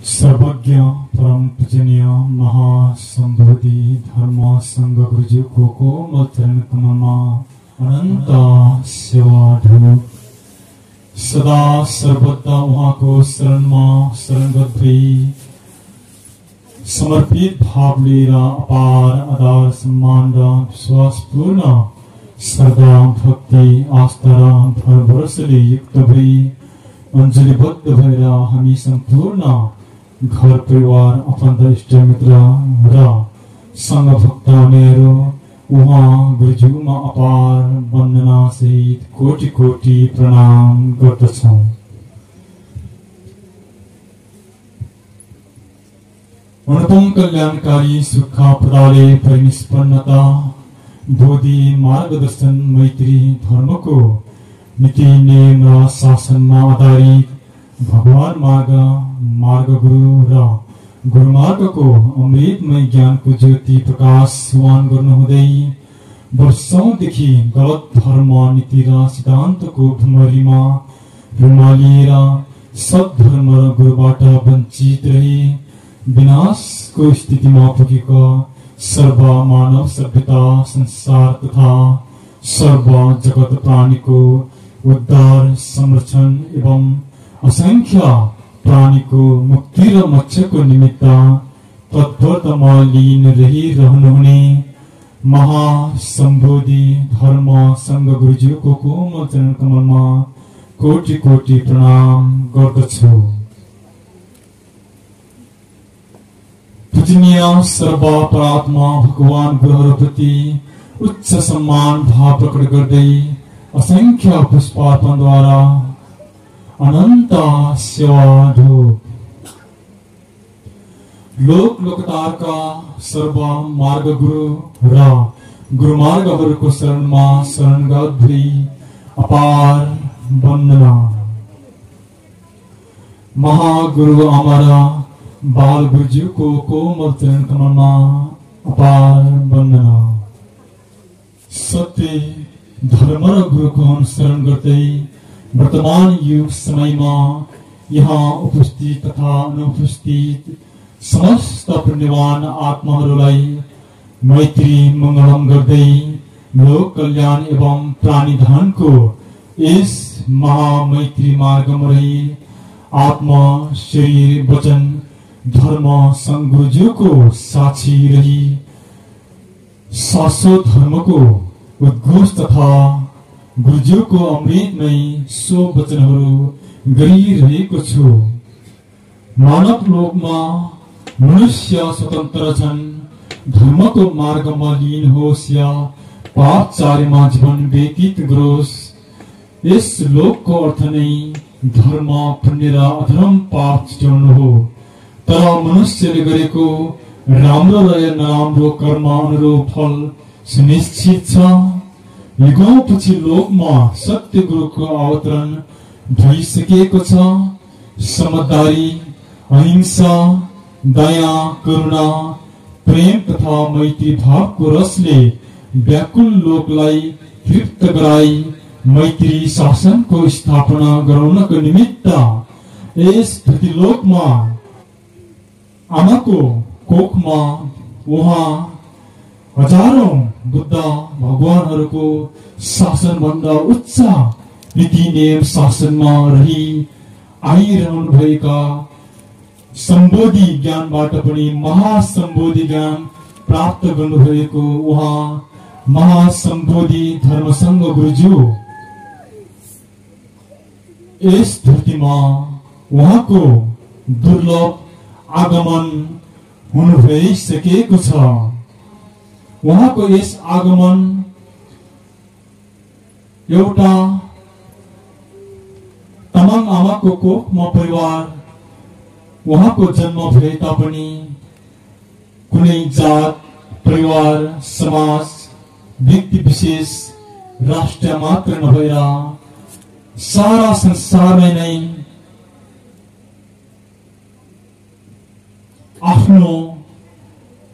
सर्वज्ञ परम पूजनीय महासंबोधि धर्म संघ गुरुजी को चरण कमलमा अनंत सेवा ढोक सदा सर्वदा उहाँको शरणमा शरणगत भई समर्पित भाव लिएर अपार आदर सम्मान र विश्वासपूर्ण श्रद्धा भक्ति आस्था र भरभरोसाले युक्त भई अञ्जलीबद्ध भएर हामी सम्पूर्ण घर परिवार आफन्त इष्ट मित्र र संघ भक्तहरू उहाँ गुरुज्यूमा अपार वन्दना सहित कोटि कोटि प्रणाम गर्दछौं। अनुपम कल्याणकारी सुख प्रदाले परिनिष्पन्नता बोधि मार्गदर्शन मैत्री धर्मको नीति नियम र शासनमा आधारित भगवान मार्ग गुरु र गुरुमार्गको अमृतमय ज्ञानको ज्योति प्रकाशवान गर्नुहुँदै वर्षौंदेखि गलत धर्म नीति र सिद्धान्तको भ्रमरीमा रुमालिएर सद्धर्म र गुरुबाट वञ्चित रही विनाशको स्थितिमा पुगेको सर्व मानव सभ्यता संसार तथा सर्व जगत प्राणीको उद्धार संरक्षण एवं असंख्य प्राणीको मुक्ति र मोक्षको निमित्त तत्परतामा लीन रहिरहनुहुने महासंबोधि धर्म संघ गुरुज्यूको कोमल चरण कमलमा कोटि कोटि प्रणाम गर्दछु। पूजनीय सर्वपरात्मा भगवान गुरुहरुप्रति उच्च सम्मान भाव प्रकट गर्दै असंख्य पुष्पार्पणद्वारा अनन्त सेवा ढोक लोकतारका सर्व मार्ग गुरु र गुरुमार्गहरूको शरणमा शरणगत भई अपार वन्दना। महागुरु अमरा बाल गुरुज्यूको कोमल चरण कमलमा अपार वन्दना। सत्य धर्म र गुरुको अनुसरण गर्दै वर्तमान युग समयमा यहाँ उपस्थित तथा अनुपस्थित समस्त पुण्यवान आत्माहरूलाई मैत्री मंगलम गर्दै लोक कल्याण एवं प्राणीधनको यस महामैत्री मार्गमा रही आत्मा शरीर वचन धर्म संघ गुरुज्यूको साक्षी रही शाश्वत धर्मको उद्घोष तथा गुरुज्यूको अमृतमय सो वचनहरू गरिरहेको छु। मानव लोकमा मनुष्य स्वतन्त्र छन्, धर्मको मार्गमा लीन होस् या पापचार्यमा जीवन व्यतीत गरोस्। यस लोकको अर्थ नै धर्म पुण्य र अधर्म पाप छुट्याउनु हो। तर मनुष्यले गरेको राम्रो र नराम्रो कर्म अनुरूप फल सुनिश्चित छ। युगौंपछि लोकमा सत्य गुरुको अवतरण भइसकेको छ। समझदारी अहिंसा दया करुणा प्रेम तथा मैत्री भावको रसले व्याकुल लोकलाई तृप्त गराई मैत्री शासनको स्थापना गराउनको निमित्त यस पृथ्वीलोकमा आमाको कोखमा उहाँ हजारौं बुद्ध भगवानहरूको शासन भन्दा उच्च नीति नियम शासनमा रही आइरहनु भएका सम्बोधि ज्ञानबाट पनि महासम्बोधि ज्ञान प्राप्त गर्नुभएको उहाँ महासम्बोधि धर्मसंघ गुरुज्यू यस धरतीमा उहाँको दुर्लभ आगमन हुनु भइसकेको छ। उहाँको यस आगमन एउटा तामाङ आमाको कोखमा परिवार उहाँको जन्म भए तापनि कुनै जात परिवार समाज व्यक्ति विशेष राष्ट्र मात्र नभएर सारा संसारमै नै आफ्नो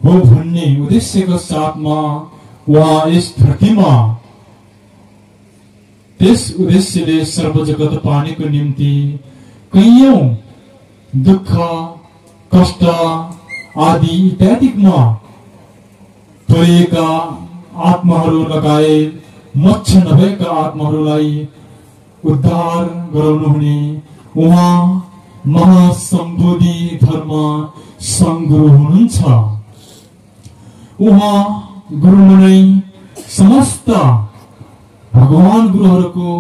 हो भन्ने उद्देश्यको साथमा उहाँ यस धरतीमा त्यस उद्देश्यले सर्व जगत पानीको निम्ति कैयौं दुःख कष्ट आदि इत्यादिमा परेका आत्माहरू लगायत मोक्ष नभएका आत्माहरूलाई उद्धार गराउनुहुने उहाँ महासम्बोधि धर्म सङ्गुरु हुनुहुन्छ। उहाँ गुरुमा नै समस्त भगवान गुरुहरूको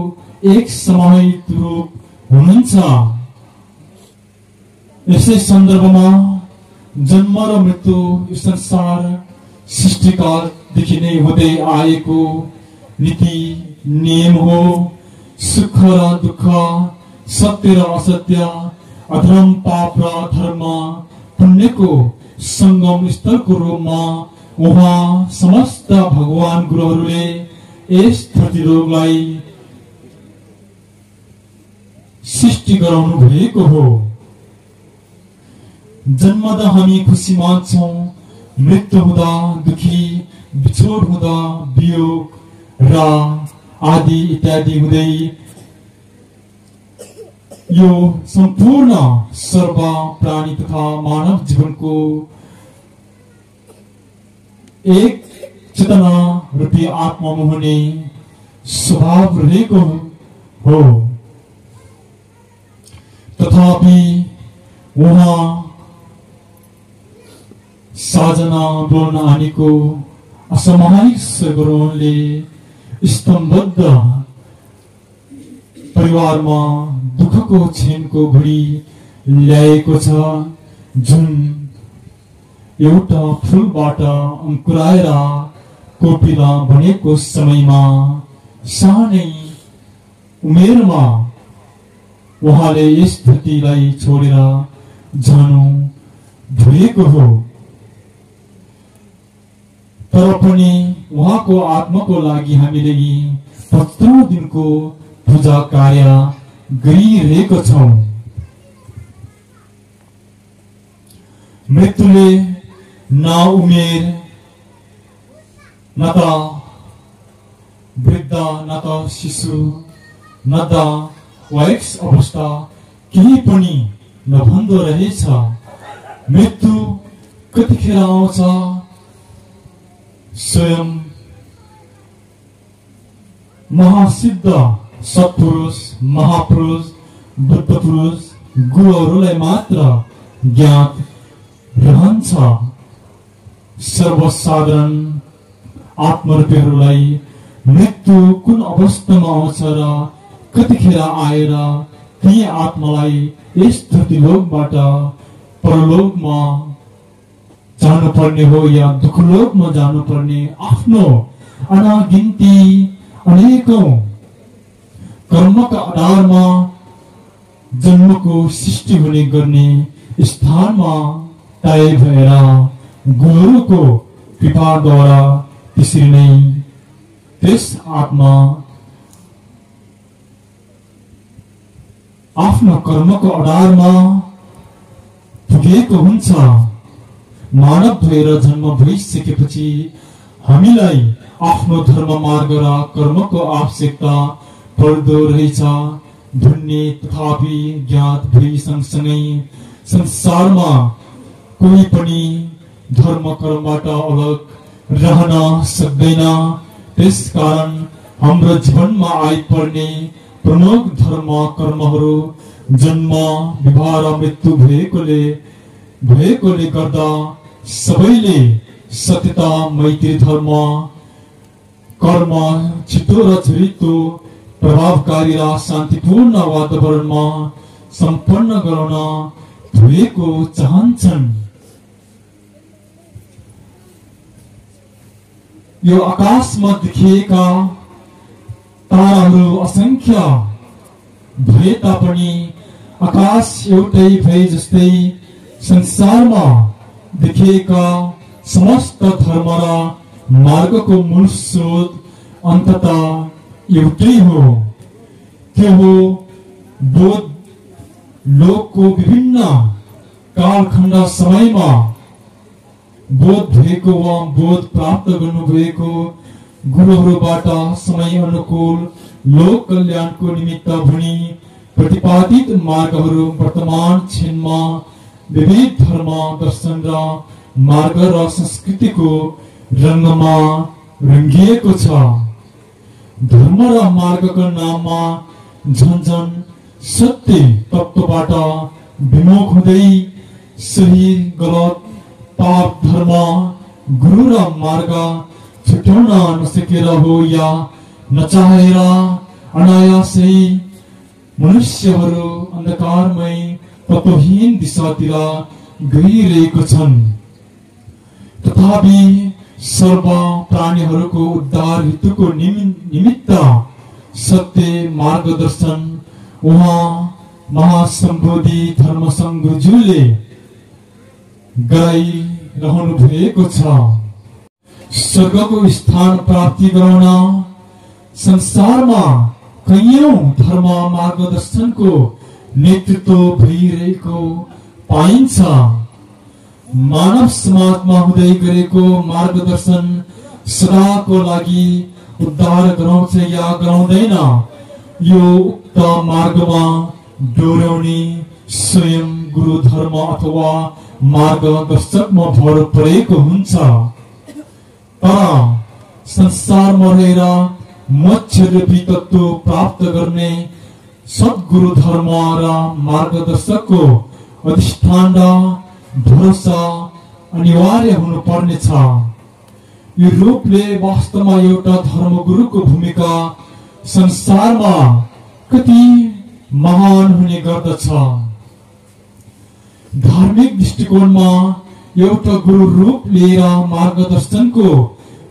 एक समाहित रूप हुनुहुन्छ। यसै सन्दर्भमा जन्म र मृत्यु संसार सृष्टिकालदेखि नै हुँदै आएको नीति नियम हो। सुख र दुःख, सत्य र असत्य, अधर्म पाप र धर्म पुण्यको संगम स्थलको रूपमा उहाँ समस्त भगवान गुरुहरूले यस धरतीलाई सृष्टि गराउनु भएको हो। जन्मदा हामी खुसी मान्छौं, मृत्यु हुँदा दुखी, बिछोड हुँदा वियोग र आदि इत्यादि हुँदै यो सम्पूर्ण सर्व प्राणी तथा मानव जीवनको एक चेतना रूपी आत्मामा हुने स्वभाव रहेको हो। तथापि उहाँ साजना बोल्न आनेको असामाजिक सगुणले स्तम्भबद्ध परिवारमा दुःखको क्षणको घडी ल्याएको छ, जुन एउटा फूलबाट अंकुराएर कोपिला बनेको समयमा सानै उमेरमा उहाँले यस धरतीलाई छोडेर जानु भएको हो। तर पनि उहाँको आत्माको लागि हामीले यी 15 दिनको पूजा कार्य गरिरहेको छौं। मृत्युले न उमेर, न त वृद्ध, न त शिशु, न त वयस्क अवस्था केही पनि नभन्दो रहेछ। मृत्यु कतिखेर आउँछ? स्वयं महासिद्ध सत्पुरुष, महापुरुष, बुद्ध पुरुष, गुरुहरूलाई मात्र ज्ञात रहन्छ। सर्वसाधारण आत्मरूपीहरूलाई मृत्यु कुन अवस्थामा आउँछ र कतिखेर आएर ती आत्मालाई यस धरतीलोकबाट परलोकमा जानुपर्ने हो या दुःखलोकमा जानुपर्ने आफ्नो अनागिन्ती अनेकौं कर्मका आधारमा जन्मको सृष्टि हुने गर्ने स्थानमा तय भएर गुरुको कृपाद्वारा त्यसरी नै त्यस आत्मा आफ्नो कर्मको आधारमा पुगेको हुन्छ। मानव भएर जन्म भइसकेपछि हामीलाई आफ्नो धर्म मार्ग र कर्मको आवश्यकता पर्दो रहेछ भन्ने तथापि ज्ञात भई सँगसँगै संसारमा कोही पनि धर्म कर्मबाट अलग रहन सक्दैन। त्यसकारण हाम्रो जीवनमा आइपर्ने प्रमुख धर्म कर्महरू जन्म, विवाह र मृत्यु भएकोले गर्दा सबैले सत्यता, मैत्री, धर्म कर्म छिटो र छिटो प्रभावकारी र शान्तिपूर्ण वातावरणमा सम्पन्न गराउन भएको चाहन्छन्। यो आकाशमा देखिएका ताराहरू असंख्य भए तापनि आकाश एउटै भए जस्तै संसारमा देखिएका समस्त धर्म र मार्गको मूल स्रोत अन्ततः एउटै हो। त्यो हो बोध लोकको विभिन्न कालखण्ड समयमा बोध भएको वा बोध प्राप्त गर्नुभएको गुरुहरूबाट समय अनुकूल लोक कल्याणको निमित्त भनी प्रतिपादित मार्गहरू वर्तमान क्षणमा विविध धर्म दर्शन र मार्ग र संस्कृतिको रंगमा रंगिएको छ। धर्म र मार्गको नाममा झन्झन सत्य तत्वबाट विमुख हुँदै सही गलत पाप धर्म गुरु र मार्ग छुट्याउन नसकेर हो या नचाहेर अनायासै मनुष्यहरू अन्धकारमय तत्वहीन दिशातिर गइरहेको छन्। तथापि सर्व प्राणीहरूको उद्धार हेतुको निमित्त सत्य मार्गदर्शन उहाँ महासम्बोधि धर्मसङ्घ गुरुज्यूले गराइरहनु भएको छ। स्वर्गको स्थान प्राप्ति गराउन संसारमा कैयौं धर्म मार्गदर्शनको नेतृत्व भइरहेको पाइन्छ। मानव समाजमा हुँदै गरेको मार्गदर्शन सदाको लागि उद्धार गराउँछ या गराउँदैन, यो उक्त मार्गमा डोर्याउने स्वयं गुरु धर्म अथवा मार्गदर्शकमा भर परेको हुन्छ। तर संसारमा रहेर मोक्ष रूपी तत्व प्राप्त गर्ने सद्गुरु धर्म र मार्गदर्शकको अधिष्ठान र भरोसा अनिवार्य हुनुपर्ने छ। यो रूपले वास्तवमा एउटा धर्मगुरुको भूमिका संसारमा कति महान हुने गर्दछ। धार्मिक दृष्टिकोणमा एउटा गुरु रूप लिएर मार्गदर्शनको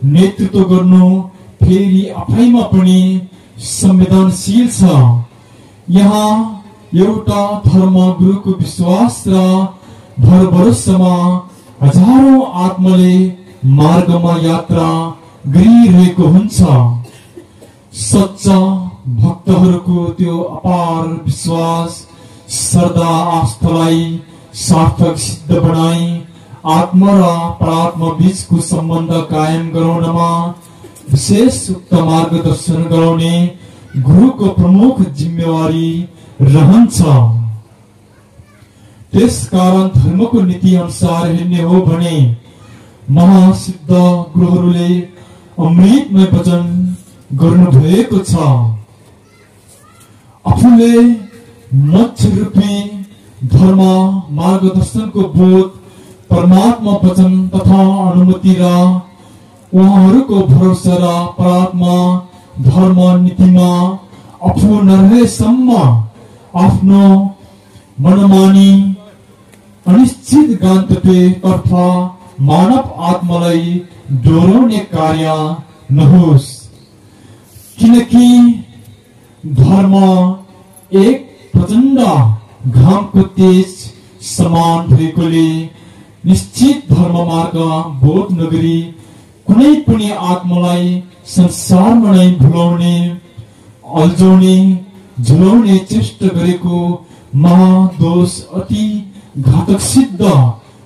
नेतृत्व गर्नु फेरि आफैमा पनि संवेदनशील छ। यहाँ एउटा धर्मगुरुको विश्वास र भरभरोसामा हजारौं आत्माले मार्गमा यात्रा गरिरहेको हुन्छ। सच्चा भक्तहरूको त्यो अपार विश्वास श्रद्धा आस्थालाई सार्थक सिद्ध बनाई आत्मा र परात्मा बीचको सम्बन्ध कायम गराउनमा विशेष उक्त मार्गदर्शन गराउने गुरुको प्रमुख जिम्मेवारी रहन्छ। त्यसकारण धर्मको नीति अनुसार हिँड्ने हो भने महासिद्ध गुरुहरूले अमृतमय वचन गर्नुभएको छ। आफूले मोक्ष रूपी धर्म मार्गदर्शनको बोध परमात्मा वचन तथा अनुमति र उहाँहरूको भरोसा र परात्मा धर्म नीतिमा आफू नरहेसम्म आफ्नो मनमानी अनिश्चित गन्तव्यतर्फ मानव आत्मालाई डोर्याउने कार्य नहोस्। किनकि धर्म एक प्रचण्ड घामको तेज समान भएकोले निश्चित धर्म मार्ग बोध नगरी कुनै पनि आत्मालाई संसारमा नै भुलाउने अल्झाउने झुलाउने चेष्टा गरेको महादोष अति घातक सिद्ध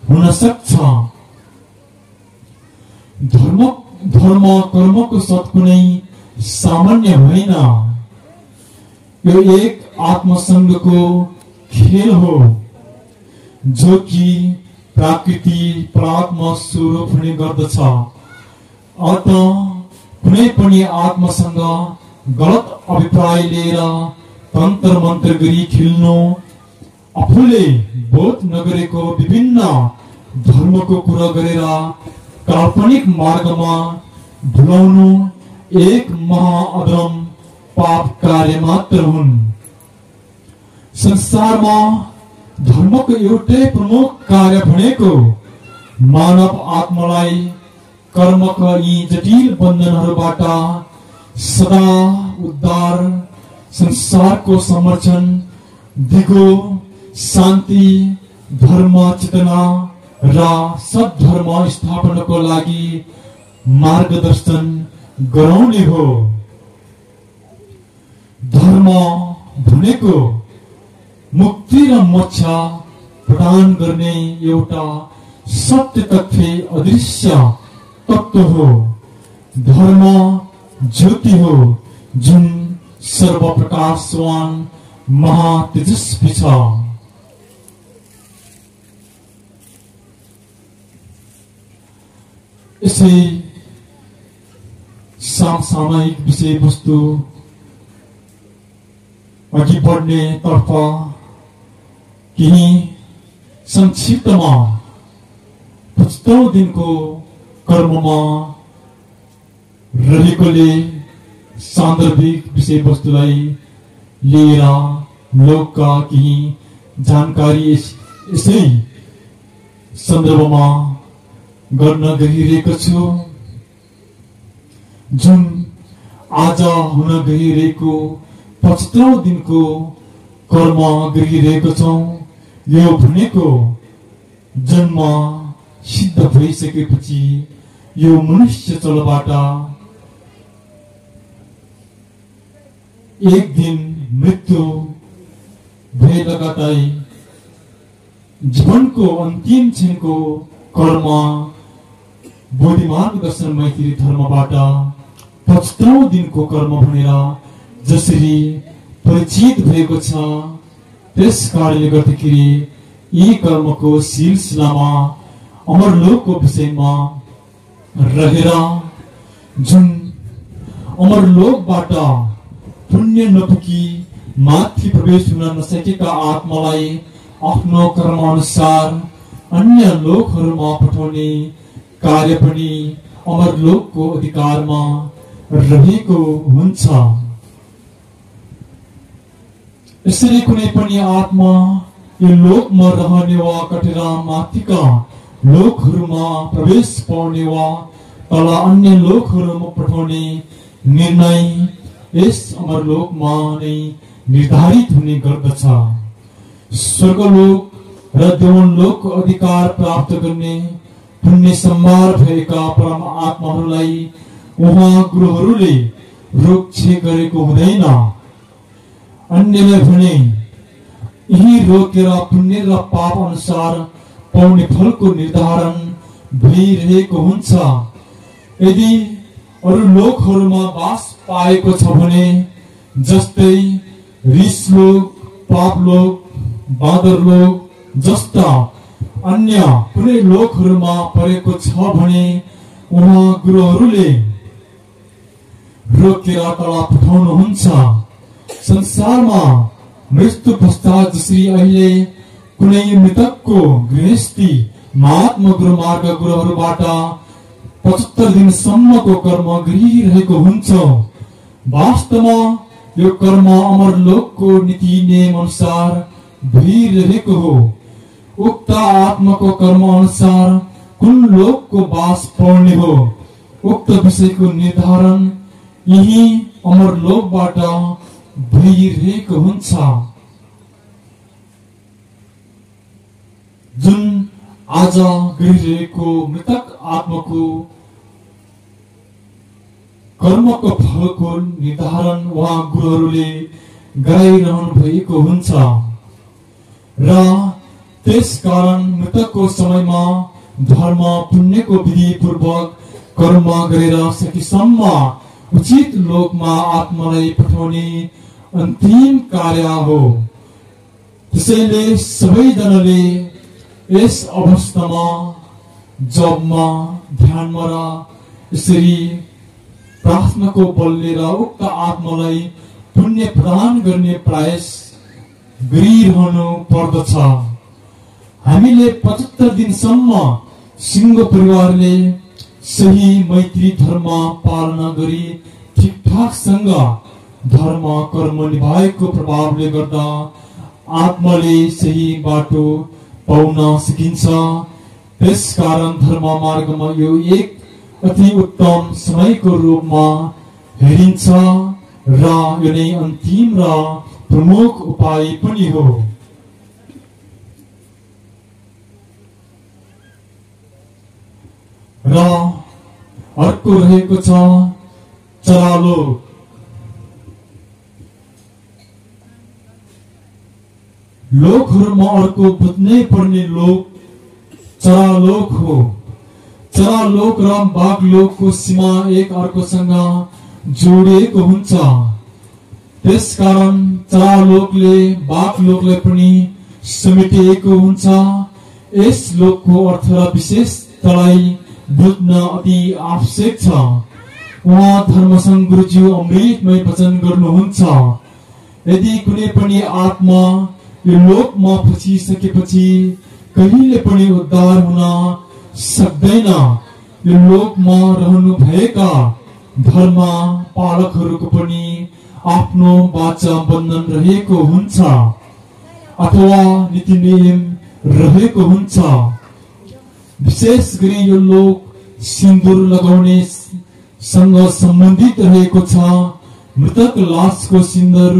हुन सक्छ। धर्म कर्मको साथ कुनै सामान्य होइन, यो एक आत्मसंगको खेल हो जो कि प्रकृति परात्मा स्वरूप हुने गर्दछ। अत कुनै पनि आत्मसँग गलत अभिप्राय लिएर तन्त्र मन्त्र गरी खेल्नु, आफूले बोध नगरेको विभिन्न धर्मको कुरा गरेर काल्पनिक मार्गमा ढुलाउनु एक महाअधम पाप कार्य मात्र हुन्। संसारमा धर्मको एउटै प्रमुख कार्य भनेको मानव आत्मालाई कर्मका यी जटिल बन्धनहरूबाट सदा उद्धार, संसारको संरक्षण, दिगो शान्ति, धर्म चेतना र सद्धर्म स्थापनाको लागि मार्गदर्शन गराउने हो। धर्म भनेको मुक्ति र मोक्ष प्रदान गर्ने एउटा सत्य तथ्य अदृश्य तत्व हो। धर्म ज्योति हो जुन सर्वप्रकाशवान महातेजस्वी छ। यसै सामसामयिक विषयवस्तु अघि बढ्ने तर्फ केही संक्षिप्तमा 75औं दिनको कर्ममा रहेकोले सान्दर्भिक विषयवस्तुलाई लिएर लोकका केही जानकारी यसै सन्दर्भमा गर्न गइरहेको छु। जुन आज हुन गइरहेको 75औं दिनको कर्म गरिरहेको छौं, यो भनेको जन्म सिद्ध भइसकेपछि यो मनुष्य चलबाट एक दिन मृत्यु भए लगतै जीवनको अन्तिम क्षणको कर्म बोधिमार्ग दर्शन मैत्री धर्मबाट 75औं दिनको कर्म भनेर जसरी परिचित भएको छ, त्यस कारणले गर्दाखेरि यी कर्मको सिलसिलामा अमरलोकको विषयमा रहेर जुन अमरलोकबाट पुण्य नपुगी माथि प्रवेश हुन नसकेका आत्मालाई आफ्नो कर्म अनुसार अन्य लोकहरूमा पठाउने कार्य पनि अमरलोकको अधिकारमा रहेको हुन्छ। यसरी कुनै पनि आत्मा यो लोकमा रहने वा कटेर माथिका लोकहरूमा प्रवेश पाउने वा तल अन्य लोकहरूमा पठाउने निर्णय यस अमरलोकमा नै निर्धारित हुने गर्दछ। स्वर्गलोक र देवलोकको अधिकार प्राप्त गर्ने पुण्य सम्भार भएका परम आत्माहरूलाई उहाँ गुरुहरूले रोकछेक गरेको हुँदैन। अन्यले भने यही रोकेर पुण्य र पाप अनुसार पाउने फलको निर्धारण भइरहेको हुन्छ। यदि अरू लोकहरूमा वास पाएको छ भने जस्तै ऋषलोक, पापलोक, बाँदरलोक जस्ता अन्य कुनै लोकहरूमा परेको छ भने उहाँ गुरुहरूले रोकेर तल पठाउनुहुन्छ। संसारमा मृत्यु पश्चात जसरी अहिले कुनै मृतकको गृहस्थी महात्मा गुरुमार्ग गुरुहरूबाट 75 दिनसम्मको कर्म गरिरहेको हुन्छ, वास्तवमा यो कर्म अमरलोकको नीति नियम अनुसार भइरहेको हो। उक्त आत्माको कर्म अनुसार कुन लोकको वास पाउने हो, उक्त विषयको निर्धारण यही अमरलोकबाट भइरहेको हुन्छ। जुन आज गरिरहेको मृतक आत्माको कर्मको फलको निर्धारण उहाँ गुरुहरूले गराइरहनु भएको हुन्छ र त्यसकारण मृतकको समयमा धर्म पुण्यको विधि पूर्वक कर्म गरेर सकेसम्म उचित लोकमा आत्मालाई पठाउने अन्तिम कार्य हो। त्यसैले सबैजनाले यस अवस्थामा जपमा, ध्यानमा र यसरी प्रार्थनाको बलले र उक्त आत्मालाई पुण्य प्रदान गर्ने प्रयास गरिरहनु पर्दछ। हामीले 75 दिनसम्म सिंह परिवारले सही मैत्री धर्म पालना गरी ठिकठाकसँग धर्म कर्म निभाएको प्रभावले गर्दा आत्माले सही बाटो पाउन सकिन्छ। त्यसकारण धर्म मार्गमा यो एक अति उत्तम समयको रूपमा हेरिन्छ र यो नै अन्तिम र प्रमुख उपाय पनि हो। र अर्को रहेको छ चरालोक। लोकहरूमा अर्को बुझ्नै पर्ने लोक चरालोक हो। चरालोक र बाघलोकको सीमा एक अर्कोसँग जोडिएको हुन्छ। त्यसकारण चरालोकले बाघलोकलाई पनि समेटिएको हुन्छ। यस लोकको अर्थ र विशेषतालाई बुझ्न अति आवश्यक छ। उहाँ धर्मसङ्घ गुरुज्यू अमृतमय वचन गर्नुहुन्छ, यदि कुनै पनि आत्मा यो लोकमा फसिसकेपछि कहिले पनि उद्धार हुन सक्दैन। यो लोकमा रहनु भएका धर्म पालकहरूको पनि आफ्नो वाचा बन्धन रहेको हुन्छ अथवा नीति नियम रहेको हुन्छ। विशेष गरी यो लोक सिन्दुर लगाउने सँग सम्बन्धित रहेको छ। मृतक लासको सिन्दुर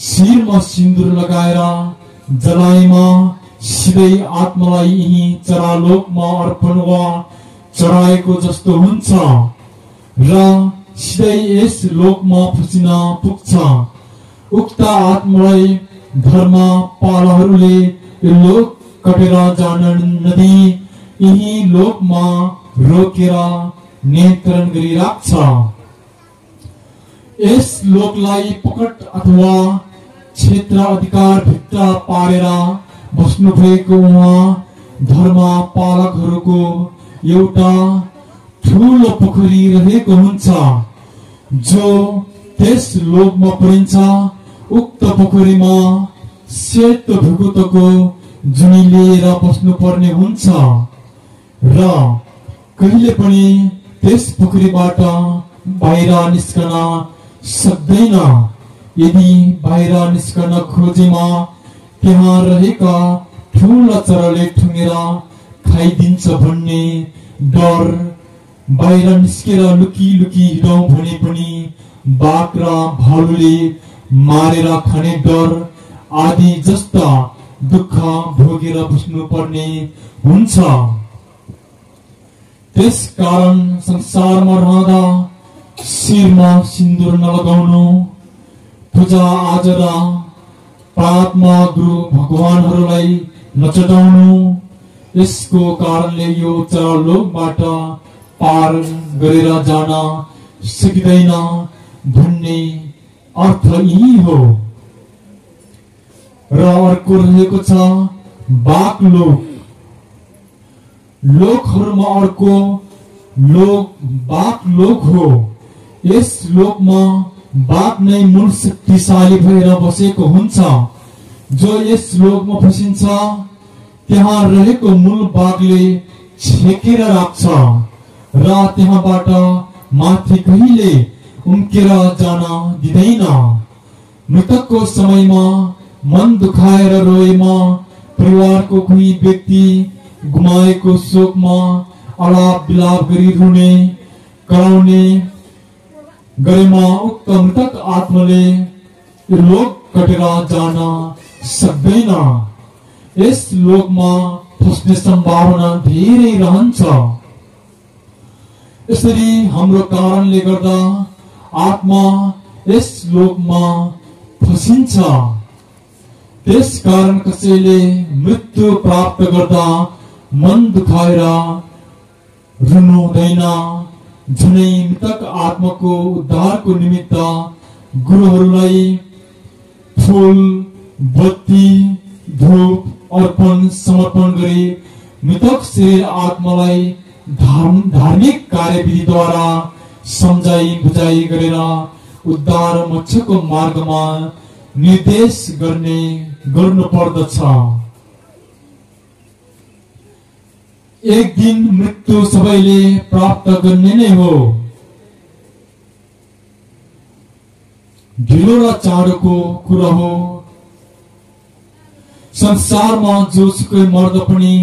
शिरमा सिन्दुर लगाएर जलाएमा सिधै आत्मालाई यही चरालोकमा अर्पण वा चढाएको जस्तो हुन्छ र सिधै यस लोकमा फसिन पुग्छ। उक्त आत्मालाई धर्म पालहरूले यो लोक कटेर जान नदिई यही लोकमा रोकेर नियन्त्रण गरिराख्छ। यस लोकलाई पकड अथवा क्षेत्र अधिकार भित्र पारेर बस्नु भएको उहाँ धर्म पालकहरूको एउटा ठूलो पोखरी रहेको हुन्छ जो त्यस लोकमा परिन्छ। उक्त पोखरीमा सेतो ढुकुटको जुनी लिएर बस्नु पर्ने हुन्छ र कहिले पनि त्यस पोखरीबाट बाहिर निस्कन सक्दैन। यदि बाहिर निस्कन खोजेमा त्यहाँ रहेका ठूला चराले ठुङ्गेर खाइदिन्छ भन्ने डर, बाहिर निस्केर लुकी लुकी हिँडौं भने पनि बाघ र भालुले मारेर खाने डर आदि जस्ता दुःख भोगेर बस्नु पर्ने हुन्छ। त्यस कारण संसारमा रहँदा शिरमा सिन्दुर नलगाउनु, पूजा आजरा प्रार्थना गुरु भगवानहरूलाई नचढाउनु, यसको कारणले यो चरालोकबाट पार गरेर जान सकिँदैन भन्ने अर्थ यही हो। र अर्को रहेको छ बाघ लोक। लोकहरूमा अर्को लोक बाघ लोक हो। यस लोकमा बाघ नै मूल शक्तिशाली भएर बसेको हुन्छ। जो यस लोकमा फसिन्छ त्यहाँ रहेको मूल बाघले छेकेर राख्छ र त्यहाँबाट माथि कहिले उम्केर जान दिँदैन। मृतकको समयमा मन दुखाएर रोएमा परिवारको कोही व्यक्ति गुमाएको शोकमा अलाप बिलाप गरी रुने कराउने गरेमा उक्त मृतक आत्माले लोक कटेर जान सक्दैन। यस लोकमा फस्ने सम्भावना धेरै रहन्छ। यसरी हाम्रो कारणले गर्दा आत्मा यस लोकमा फसिन्छ। त्यस कारण कसैले मृत्यु प्राप्त गर्दा मन दुखाएर रुनु हुँदैन। झनै मृतक आत्माको उद्धारको निमित्त गुरुहरूलाई फूल बत्ती धूप अर्पण समर्पण गरी मृतक शरीर आत्मालाई धार्मिक कार्यविधिद्वारा सम्झाइ बुझाइ गरेर उद्धार मोक्षको मार्गमा निर्देश गर्नु पर्दछ। एक दिन मृत्यु सबैले प्राप्त गर्ने नै हो। ढिलो र चाँडोको कुरा हो। संसारमा जोसुकै मर्दा पनि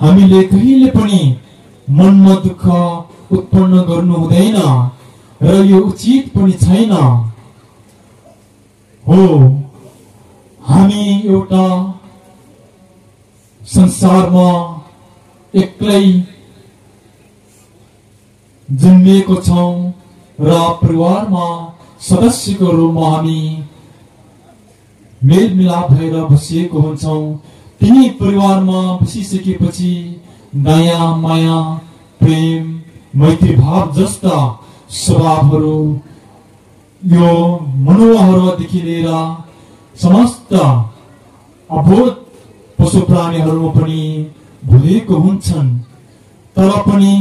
हामीले कहिले पनि मनमा दुःख उत्पन्न गर्नु हुँदैन र यो उचित पनि छैन। हो, हामी एउटा संसारमा एक्लै जन्मिएको छौं र परिवारमा सदस्यको रूपमा हामी मेलमिलाप भएर बसिएको हुन्छौं। तिनी परिवारमा बसिसकेपछि दया माया प्रेम मैत्री भाव जस्ता स्वभावहरू यो मनुवाहरूदेखि लिएर समस्त अबोध पशु प्राणीहरूमा पनि भुलेको हुन्छन्। तर पनि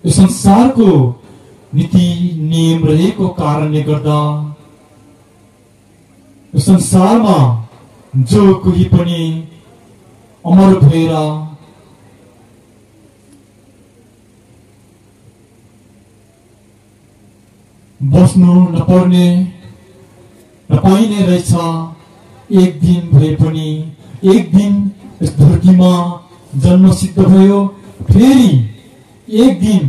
यो संसारको नीति नियम रहेको कारणले गर्दा यो संसारमा जो कोही पनि अमर भएर बस्नु नपाइने रहेछ। एक दिन भए पनि एक दिन यस धरतीमा जन्म सिद्ध भयो, फेरि एक दिन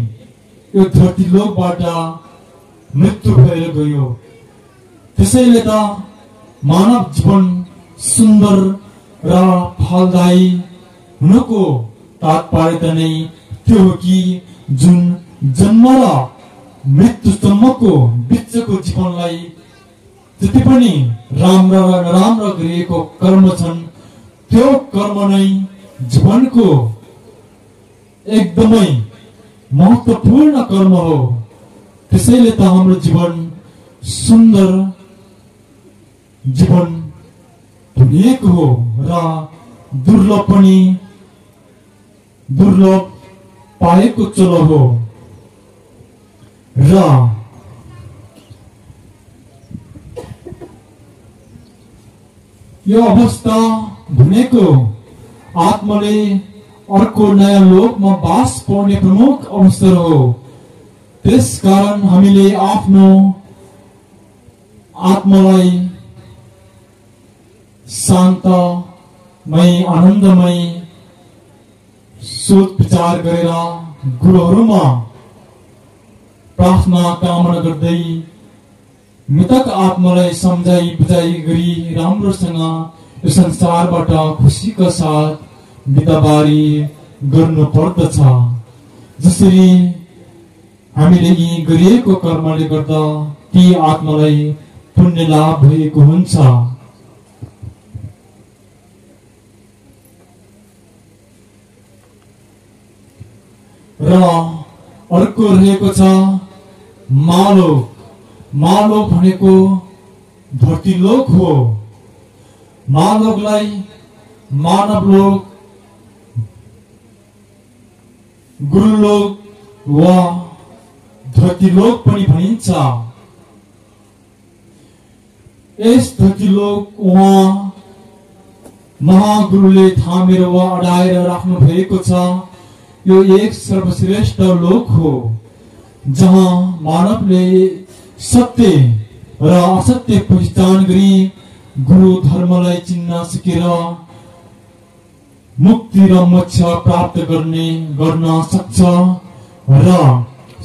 यो धरती लोकबाट मृत्यु भएर गयो। त्यसैले त मानव जीवन सुन्दर र फलदायी हुनुको तात्पर्य त नै त्यो हो कि जुन जन्म र मृत्युसम्मको बिचको जीवनलाई जति पनि राम्रो र नराम्रो गरिएको कर्म छन्, त्यो कर्म नै जीवनको एकदमै महत्त्वपूर्ण कर्म हो। त्यसैले त हाम्रो जीवन सुन्दर जीवन भनिएको हो र दुर्लभ पाएको चलो हो। र यो अवस्था भनेको आत्माले अर्को नयाँ लोकमा बास पाउने प्रमुख अवसर हो। त्यसकारण हामीले आफ्नो आत्मालाई शान्तमय आनन्दमय सोच विचार गरेर गुरुहरूमा प्रार्थना कामना गर्दै मृतक आत्मालाई सम्झाइ बुझाइ गरी राम्रोसँग यो संसारबाट खुसीका साथ बिदाबारी गर्नु पर्दछ। जसरी हामीले यी गरिएको कर्मले गर्दा ती आत्मालाई पुण्य लाभ भएको हुन्छ। र अर्को रहेको छ मालो भनेको धरती लोक हो। मालोकलाई मानव लोक, गुरु लोक वा धरती लोक पनि भनिन्छ। यस धरती लोक उहाँ महागुरुले थामेर वा अडाएर राख्नु भएको छ। यो एक सर्वश्रेष्ठ लोक हो जहाँ मानवले सत्य र असत्य पहिचान गरी गुरु धर्मलाई चिन्न सिकेर मुक्ति र मोक्ष प्राप्त गर्न सक्छ र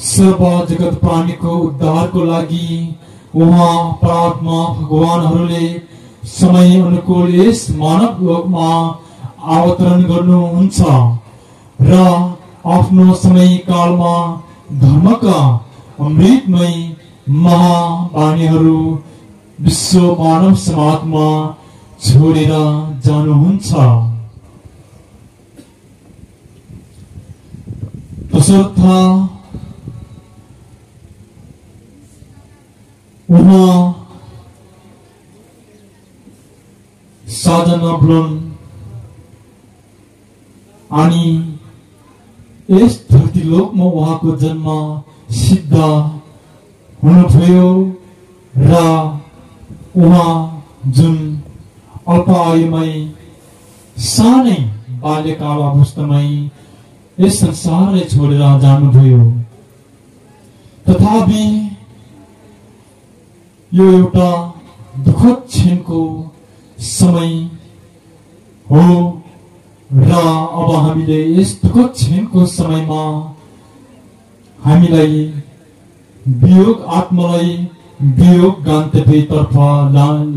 सर्व जगत प्राणीको उद्धारको लागि उहाँ परमात्मा भगवानहरूले समय अनुकूल यस मानव लोकमा अवतरण गर्नुहुन्छ र आफ्नो समय कालमा धर्मका अमृतमय महावाणीहरू विश्व मानव समाजमा छोडेर जानुहुन्छ। तसर्थ उहाँ साधना ब्लोन अनि यस धरती लोकमा उहाँको जन्म सिद्ध हुनुभयो र उहाँ जुन अल्प आयुमै सानै बाल्यकाल अवस्थामै यस संसारलाई छोडेर जानुभयो। तथापि यो एउटा दुःखद क्षणको समय हो र अब हामीले यस दुःखद क्षणको समयमा हामीलाई वियोग आत्मालाई वियोग गन्तव्यतर्फ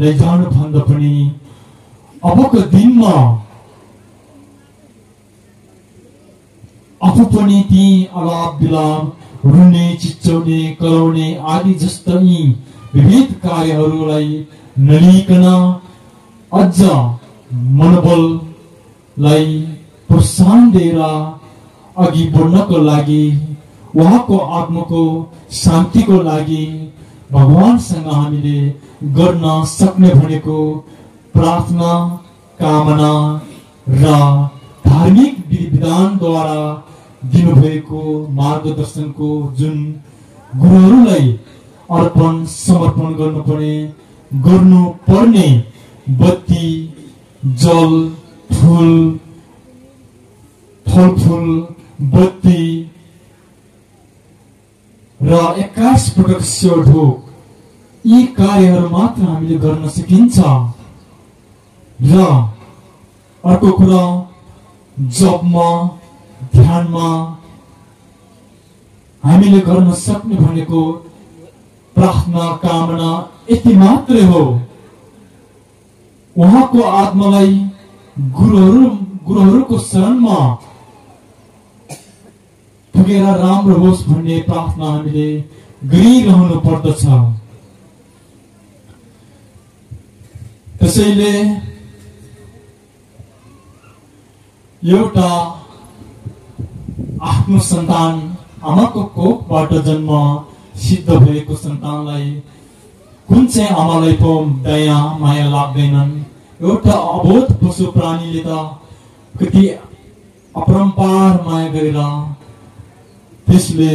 लैजानु भन्दा पनि अबको दिनमा आफू पनि ती अलाप विलाप रुने चिच्चाउने कराउने आदि जस्ता यी विविध कार्यहरूलाई नलिकन अझ मनोबललाई प्रोत्साहन दिएर अघि बढ्नको लागि उहाँको आत्माको शान्तिको लागि भगवानसँग हामीले गर्न सक्ने भनेको प्रार्थना कामना र धार्मिक विधि विधानद्वारा दिनुभएको मार्गदर्शनको जुन गुरुहरूलाई अर्पण समर्पण गर्नुपर्ने बत्ती, जल, फूल, फलफूल, बत्ती र 21 प्रकारको सेवा ढोक, यी कार्यहरू मात्र हामीले गर्न सकिन्छ। र अर्को कुरा, जपमा, ध्यानमा हामीले गर्न सक्ने भनेको प्रार्थना, कामना यति मात्रै हो। उहाँको आत्मालाई गुरुहरूको शरणमा पुगेर राम्रो होस् भन्ने प्रार्थना हामीले गरिरहनु पर्दछ। त्यसैले एउटा आफ्नो सन्तान आमाको कोखबाट जन्म सिद्ध भएको सन्तानलाई कुन चाहिँ आमालाई पो दया माया लाग्दैनन्। एउटा अबोध पशु प्राणीले त कति अपरम्पार माया गरेर त्यसले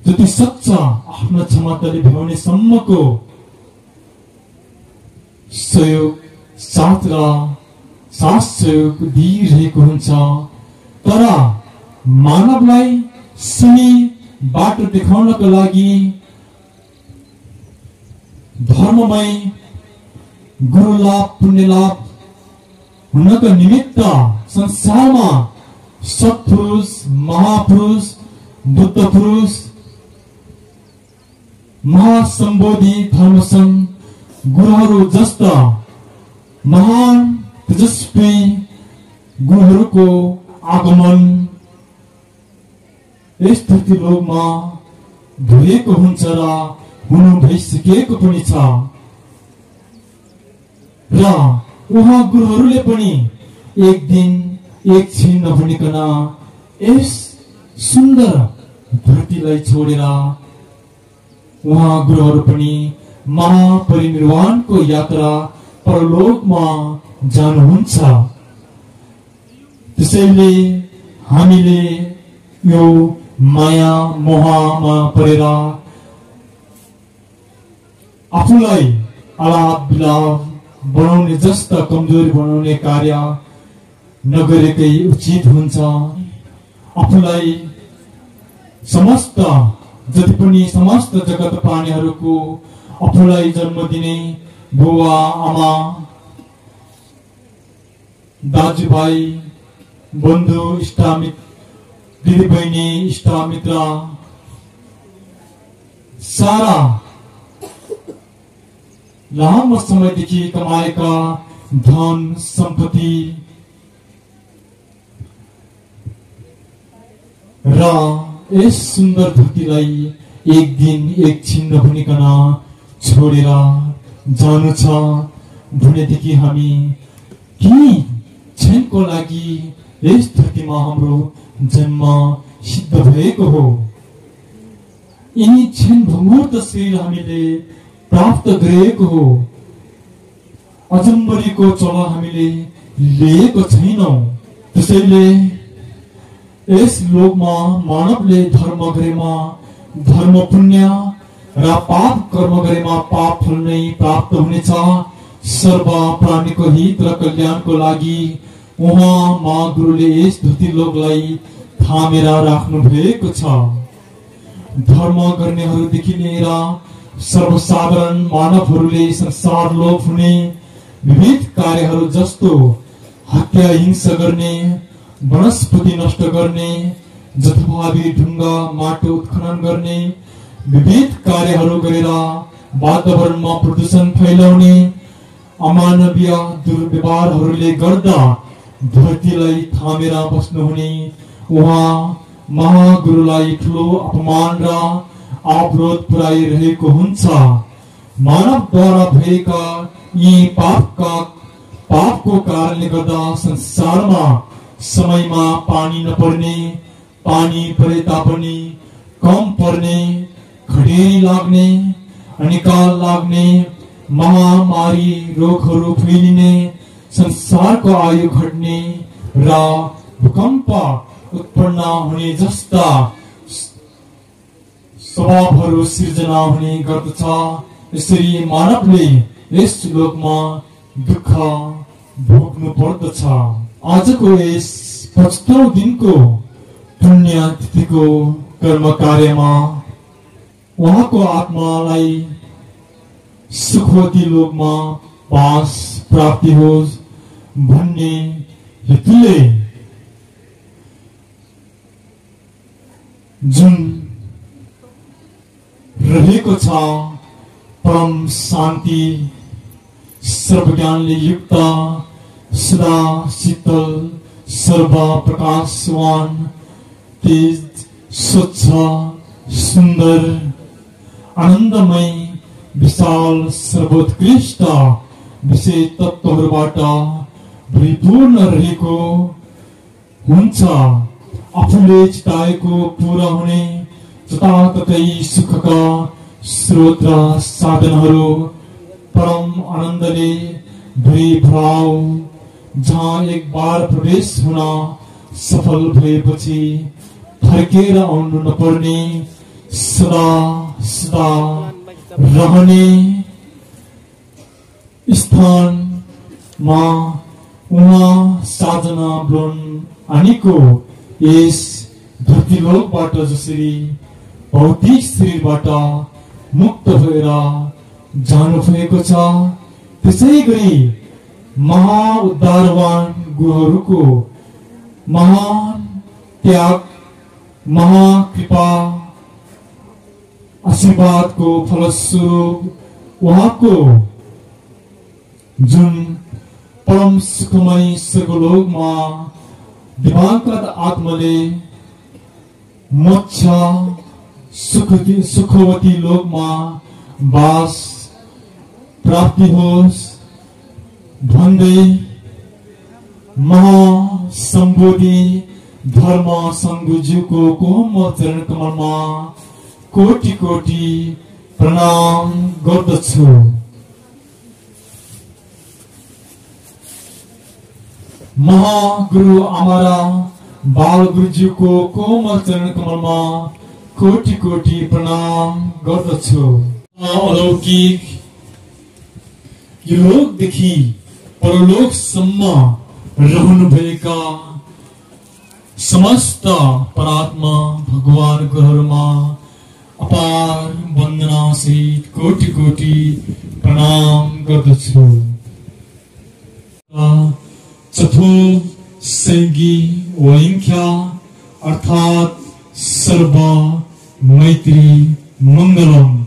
जति सक्छ आफ्नो क्षमताले भ्याउने सम्मको सहयोग साथ र साथ सहयोग दिइरहेको हुन्छ। तर मानवलाई सही बाटो देखाउनको लागि धर्ममय गुरु लाभ, पुण्य लाभ हुनको निमित्त संसारमा सत्पुरुष, महापुरुष, बुद्ध पुरुष, महासम्बोधि धर्मसङ्घ गुरुहरू जस्ता महान तेजस्वी गुरुहरूको आगमन यस धरती लोकमा भएको हुन्छ र हुनु भइसकेको पनि छ। र उहाँ गुरुहरूले पनि एक दिन एक छिन नभनिकन यस सुन्दर धरतीलाई छोडेर उहाँ गुरुहरू पनि महापरिनिर्वाणको यात्रा परलोकमा जानुहुन्छ। त्यसैले हामीले यो माया मोहमा परेर आफूलाई अलाप बिलाप बनाउने जस्ता कमजोरी बनाउने कार्य नगरेकै उचित हुन्छ। आफूलाई समस्त जति पनि समस्त जगत प्राणीहरूको आफूलाई जन्म दिने बुवा आमा दाजुभाइ बन्धु इष्टमित्र दिदी बहिनी इष्टमित्र सारा लामो समयदेखि कमाएका धन सम्पत्ति र यस सुन्दर धरतीलाई एक दिन एक छिन नभनिकन छोडेर जानु छ भनेदेखि हामी के क्षणको लागि यस धरतीमा हाम्रो जन्म सिद्ध भएको हो। यिनी क्षण भङ्गुर शरीर हामीले प्राप्त गरेको हो। अजम्बरीको चोला हामीले लिएको छैनौं। त्यसैले यस लोकमा मानवले धर्म गरेमा धर्म पुण्य र पाप कर्म गरेमा पाप फल नै प्राप्त हुनेछ। सर्व प्राणीको हित र कल्याणको लागि उहाँ महागुरुले यस धरती लोकलाई थामेर राख्नु भएको छ। धर्म गर्नेहरूदेखि लिएर सर्वसाधारण मानवहरूले संसार लोप हुने विविध कार्यहरू जस्तो हत्या हिंसा गर्ने, वनस्पति नष्ट गर्ने, जथाभावी ढुङ्गा माटो उत्खनन गर्ने विविध कार्यहरू गरेर वातावरणमा प्रदूषण फैलाउने अमानवीय दुर्व्यवहारहरूले गर्दा धरतीलाई थामेर बस्नुहुने उहाँ महागुरुलाई ठुलो अपमान र अवरोध पुर्याइरहेको हुन्छ। मानवद्वारा भएका यी पापको कारणले गर्दा संसारमा समयमा पानी नपर्ने, पानी परे तापनि कम पर्ने, खडेरी लाग्ने, अनिकाल लाग्ने, महामारी रोगहरू फैलिने, संसारको आयु घट्ने र भूकम्प उत्पन्न हुने जस्ता स्वभावहरू सिर्जना हुने गर्दछ। यसरी मानवले यस लोकमा दुःख भोग्नु पर्दछ। आजको यस 75औं दिनको पुण्यतिथिको कर्म कार्यमा उहाँको आत्मालाई सुखवती लोकमा वास प्राप्ति होस् भन्ने हेतुले जुन रहेको छ परम शान्ति सर्वज्ञानले युक्त सदा शीतल सर्व प्रकाशवान तेज स्वच्छ सुन्दर आनन्दमय विशाल सर्वोत्कृष्ट विषय तत्त्वहरूबाट परिपूर्ण रहेको हुन्छ। आफूले चिताएको पूरा हुने जताततै सुखका स्रोत र साधनहरू परम आनन्दले भरिभराउ जहाँ एक बार प्रवेश हुन सफल भएपछि फर्केर आउनु नपर्ने सदा सदा रहने स्थानमा उहाँ साधना ब्लोन आनीको यस धरतीलोकबाट जसरी भौतिक शरीरबाट मुक्त भएर जानुभएको छ त्यसै गरी महाउद्धारवान गुरुहरूको महान त्याग महाकृपा आशीर्वादको फलस्वरूप उहाँको जुन परम सुखमय स्वर्गलोकमा दिवाकर आत्माले मोक्ष सुखवती लोकमा वास प्राप्ति होस् भन्दै महासम्बोधि धर्म संगुजुको कोमल चरण कमलमा कोटि कोटि प्रणाम गर्दछु। महागुरु आमारा बाल गुरुजीको कोमल चरण कमलमा कोटि कोटि प्रणाम गर्दछु। अलौकिक यो लोकदेखि परलोकसम्म रहनुभएका समस्त परात्मा भगवान गुरुहरूमा अपार वन्दना सहित कोटि कोटि प्रणाम गर्दछु। चतुर्सैगी वैंख्या अर्थात सर्व मैत्री मंगलम।